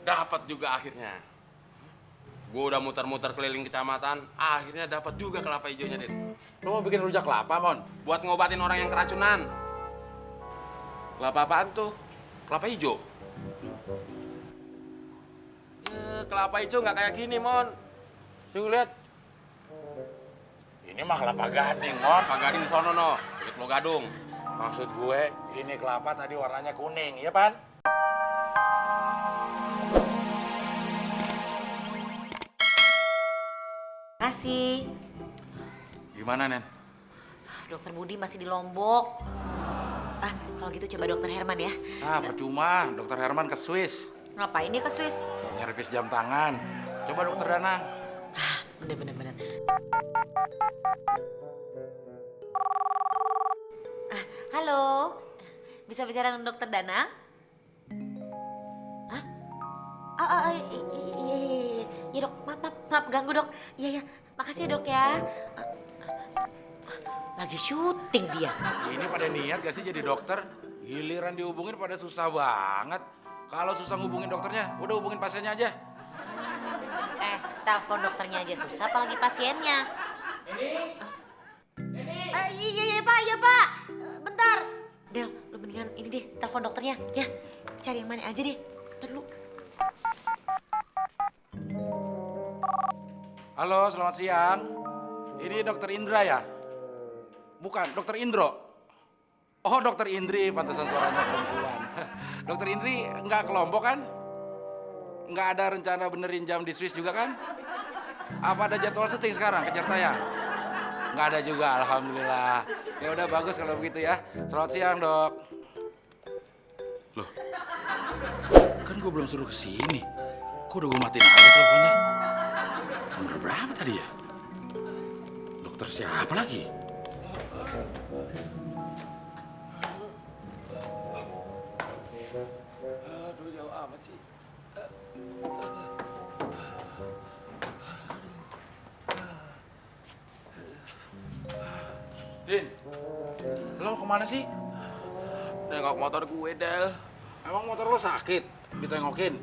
Dapat juga akhirnya. Gue udah muter-muter keliling kecamatan, akhirnya dapat juga kelapa hijaunya, Din. Lo mau bikin rujak kelapa, Mon? Buat ngobatin orang yang keracunan. Kelapa apaan tuh? Kelapa hijau. Kelapa hijau nggak kayak gini, Mon. Sini lihat. Ini mah kelapa gading, Mon. Kelapa gading di sono, no. Deket Pulau Gadung. Maksud gue, ini kelapa tadi warnanya kuning, iya, Pan? Kasih. Gimana, Nen? Dokter Budi masih di Lombok. Kalau gitu coba Dokter Herman ya. Percuma. Dokter Herman ke Swiss. Ngapain dia ke Swiss? Nyervis jam tangan. Coba Dokter Danang. Bener. Halo. Bisa bicara dengan Dokter Danang? Iya dok, maaf ganggu dok. Iya, makasih ya dok ya. Lagi syuting dia. Ini pada niat gak sih jadi dokter? Giliran dihubungin pada susah banget. Kalau susah ngubungin dokternya, udah hubungin pasiennya aja. Telepon dokternya aja susah, apalagi pasiennya. Iya pak. Bentar. Del, lu mendingan ini deh, telepon dokternya ya. Cari yang mana aja deh. Bentar dulu. Halo, selamat siang. Ini Dokter Indra ya? Bukan, Dokter Indro. Oh, Dokter Indri, pantesan suaranya perempuan. Dokter Indri nggak ke Lombok kan? Nggak ada rencana benerin jam di Swiss juga kan? Apa ada jadwal syuting sekarang, kejar tayang? Nggak ada juga, alhamdulillah. Ya udah bagus kalau begitu ya. Selamat siang, Dok. Loh, kan gue belum suruh kesini. Kok udah gue matiin aja teleponnya? Nomor berapa tadi ya? Dokter siapa lagi? Aduh, jauh amat sih. Din, lo kemana sih? Nengok motor gue, Del. Emang motor lo sakit? Ditengokin?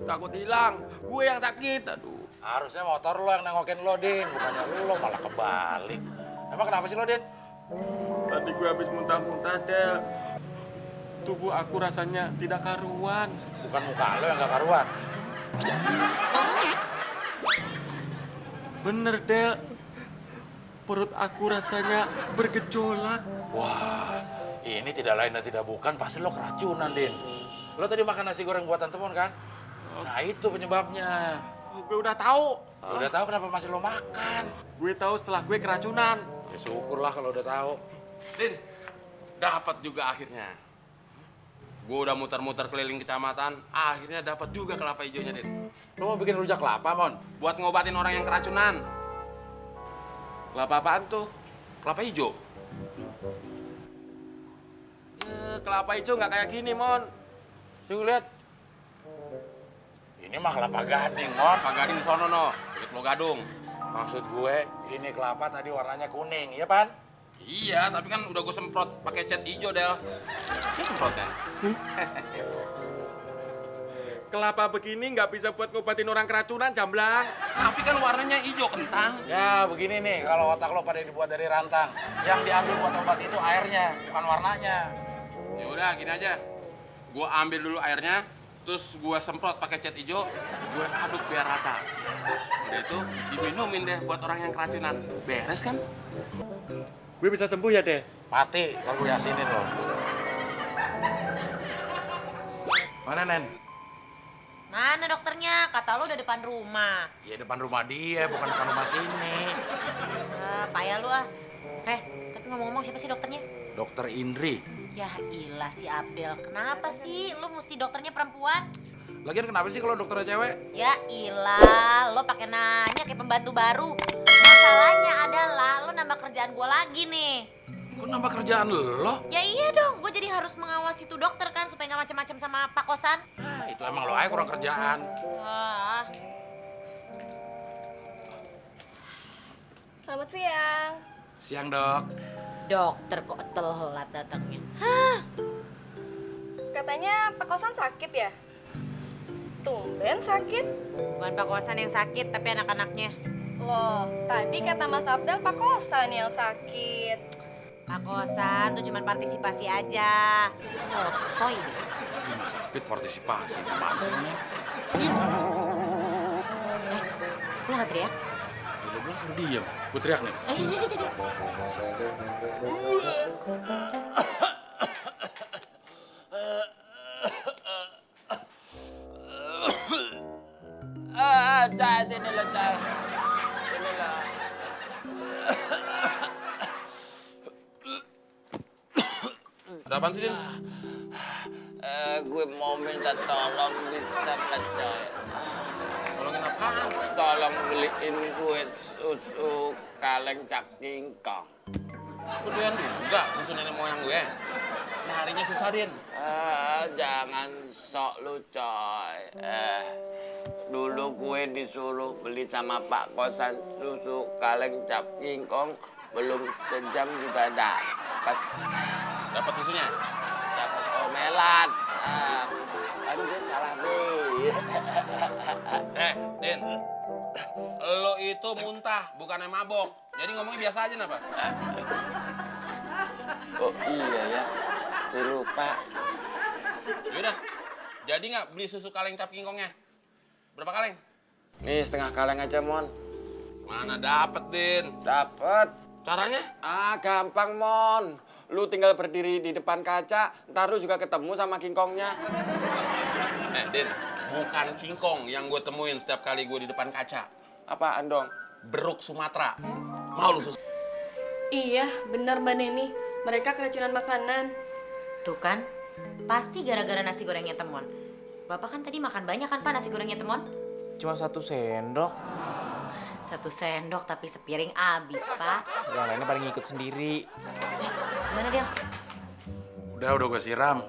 Takut hilang. Gue yang sakit, aduh. Harusnya motor lo yang nengokin lo, Din. Bukannya lo malah kebalik. Emang kenapa sih lo, Din? Tadi gue habis muntah-muntah, Del. Tubuh aku rasanya tidak karuan. Bukan muka lo yang gak karuan. Bener, Del. Perut aku rasanya bergejolak. Wah, ini tidak lain dan tidak bukan. Pasti lo keracunan, Din. Lo tadi makan nasi goreng buatan temen kan? Nah, itu penyebabnya. Gue udah tahu. Udah tahu kenapa masih lo makan? Gue tahu setelah gue keracunan. Ya syukurlah kalau udah tahu. Din, dapat juga akhirnya. Gue udah muter-muter keliling kecamatan, akhirnya dapat juga kelapa hijaunya, Din. Lo mau bikin rujak kelapa, Mon? Buat ngobatin orang yang keracunan. Kelapa apaan tuh? Kelapa hijau. Kelapa hijau nggak kayak gini, Mon. Sini lihat. Ini mah kelapa gading, Mon. Kelapa gading di sono, no. Deket Pulau Gadung. Maksud gue, ini kelapa tadi warnanya kuning, iya, Pan? Iya, tapi kan udah gue semprot pakai cat hijau, Del. Ini semprotnya. Kelapa begini nggak bisa buat ngobatin orang keracunan, Jamblang. Tapi kan warnanya hijau kentang. Ya, begini nih, kalau otak lo pada dibuat dari rantang. Yang diambil buat obat itu airnya, bukan warnanya. Ya udah, gini aja. Gue ambil dulu airnya, terus gue semprot pakai cat hijau, gue aduk biar rata. Udah itu diminumin deh buat orang yang keracunan. Beres kan? Gue bisa sembuh ya, Del? Mati kalau gue yasinin lo. Mana, Nen? Mana dokternya? Kata lo udah depan rumah. Ya depan rumah dia, bukan depan rumah sini. Payah lu ah. Tapi ngomong-ngomong siapa sih dokternya? Dokter Indri. Ya ilah si Abdel. Kenapa sih lu mesti dokternya perempuan? Lagian kenapa sih kalau dokternya cewek? Ya ilah, lo pakai nanya kayak pembantu baru. Masalahnya adalah lo nambah kerjaan gue lagi nih. Kok nambah kerjaan lo? Ya iya dong, gue jadi harus mengawasi tuh dokter kan supaya nggak macam-macam sama Pak Kosan. Nah, itu emang lo aja kurang kerjaan. Selamat siang. Siang, Dok. Dokter kok telat datangnya. Katanya Pak Kosan sakit ya? Tumben sakit. Bukan Pak Kosan yang sakit, tapi anak-anaknya. Loh, tadi kata Mas Abdal Pak Kosan yang sakit. Pak Kosan tuh cuma partisipasi aja. Sotoy deh. Ini sakit partisipasi. Gimana sih, Nen? Lu nggak teriak? Udah bilang suruh diem. Gue teriak nih. Iya. Cah, sini lo, Cah. Sini lo. Ada apaan sih, Din? Gue mau minta tolong bisa nggak, Cah? Tolongin apaan? Tolong beliin gue susu kaleng cap kingkong. Lu doyan juga susu nenek moyang gue. Nyarinya susah, Din. Jangan sok lu, coy. Dulu gue disuruh beli sama Pak Kosan susu kaleng cap kingkong, belum sejam juga dapat. Dapat susunya? Dapat omelan. Kan gue salah beli. Din. Lo itu muntah, bukannya mabok. Jadi ngomongnya biasa aja, kenapa? Oh iya ya, gue lupa. Yaudah, jadi nggak beli susu kaleng cap kingkongnya? Berapa kaleng? Nih setengah kaleng aja, Mon. Mana dapet, Din? Dapet. Caranya? Gampang, Mon. Lu tinggal berdiri di depan kaca, ntar lu juga ketemu sama kingkongnya. Din, bukan kingkong yang gue temuin setiap kali gue di depan kaca. Apaan dong? Beruk Sumatera. Mau lu susu? Iya, benar Mbak Neni. Mereka keracunan makanan. Tuh kan, pasti gara-gara nasi gorengnya Temon. Bapak kan tadi makan banyak kan Pak nasi gorengnya Temon? Cuma 1 sendok. 1 sendok tapi sepiring abis Pak. Yang lainnya pada ngikut sendiri. Gimana dia? Udah gue siram.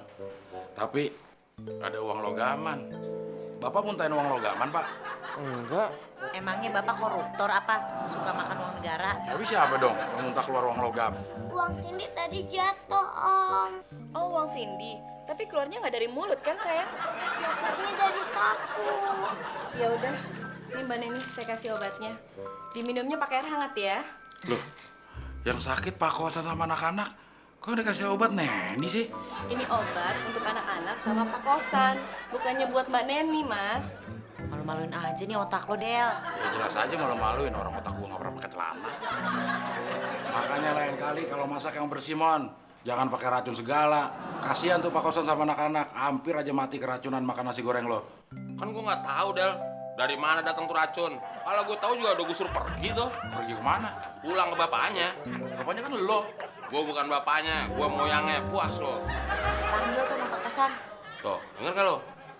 Tapi ada uang logaman. Bapak muntahin uang logaman, Pak? Enggak. Emangnya Bapak koruptor apa? Suka makan uang negara? Tapi siapa dong yang muntah keluar uang logam? Uang Cindy tadi jatuh, Om. Oh, uang Cindy. Tapi keluarnya nggak dari mulut kan, sayang? Jatuhnya dari saku. Ya udah, ini Mbak Neni saya kasih obatnya. Diminumnya pakai air hangat ya. Loh, yang sakit Pak Kosan sama anak-anak, kok dikasih obat Neni sih? Ini obat untuk anak-anak sama Pak Kosan, bukannya buat Mbak Neni, Mas. Malu-maluin aja nih otak lo, Del. Ya jelas aja malu-maluin, orang otak gua nggak pernah pakai celana. Makanya lain kali kalau masak yang bersih, Mon. Jangan pakai racun segala. Kasihan tuh Pak Kosan sama anak-anak, hampir aja mati keracunan makan nasi goreng lo. Kan gue nggak tahu, Del. Dari mana datang tuh racun? Kalau gue tahu juga udah gue suruh pergi tuh. Pergi kemana? Pulang ke bapaknya. Bapaknya kan lo. Gue bukan bapaknya, gue moyangnya. Puas lo. Panggil tuh sama Pak Kosan. Tuh, denger gak lo?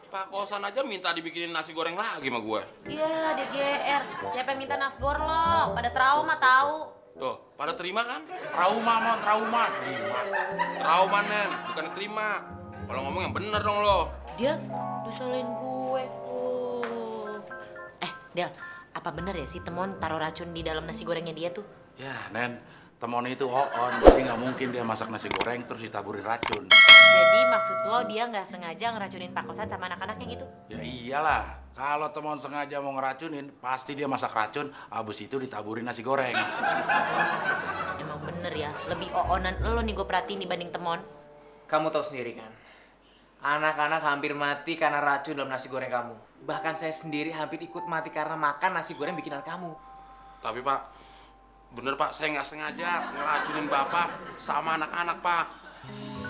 Pak Kosan aja minta dibikinin nasi goreng lagi sama gue. Iya, DGR. Siapa yang minta nasgor lo? Pada trauma tahu. Tuh, pada terima kan? Trauma, Mon, trauma. Terima. Trauma, Nen. Bukan terima. Kalau ngomong yang bener dong lo. Dia disalahin gue. Del, apa bener ya si Temon taruh racun di dalam nasi gorengnya dia tuh? Ya, Nen, Temon itu on, jadi nggak mungkin dia masak nasi goreng terus ditaburin racun. Jadi maksud lo dia nggak sengaja ngeracunin Pak Kosan sama anak-anaknya gitu? Ya iyalah, kalau Temon sengaja mau ngeracunin, pasti dia masak racun, abis itu ditaburin nasi goreng. Emang bener ya, lebih oonan lo nih gue perhatiin dibanding Temon. Kamu tahu sendiri kan? Anak-anak hampir mati karena racun dalam nasi goreng kamu. Bahkan saya sendiri hampir ikut mati karena makan nasi goreng bikinan kamu. Tapi Pak, bener Pak, saya nggak sengaja ngeracunin Bapak sama anak-anak Pak.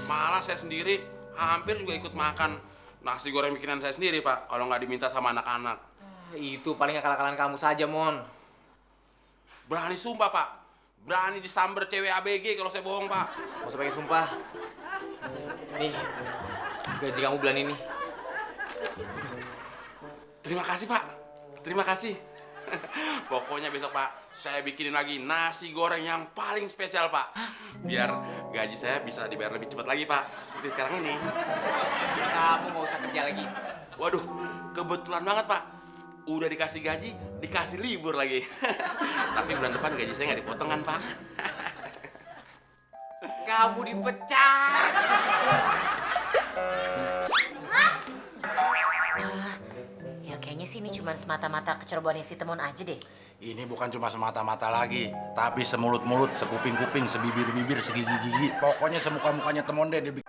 Malah saya sendiri hampir juga ikut makan nasi goreng bikinan saya sendiri Pak. Kalau nggak diminta sama anak-anak. Itu paling akal-akalan kamu saja, Mon. Berani sumpah Pak. Berani disamber cewek ABG kalau saya bohong Pak. Gak usah pakai sumpah. Nih, gaji kamu bulan ini. Terima kasih Pak. Terima kasih. Pokoknya besok Pak, saya bikinin lagi nasi goreng yang paling spesial Pak. Biar gaji saya bisa dibayar lebih cepat lagi Pak. Seperti sekarang ini. Kamu gak usah kerja lagi. Waduh, kebetulan banget Pak. Udah dikasih gaji, dikasih libur lagi. Tapi bulan depan gaji saya nggak dipotong kan Pak. Kamu dipecat. sih ini cuma semata-mata kecerobohannya si Temon aja deh. Ini bukan cuma semata-mata lagi, tapi semulut-mulut, sekuping-kuping, sebibir-bibir, segigi-gigi. Pokoknya semuka-mukanya Temon deh.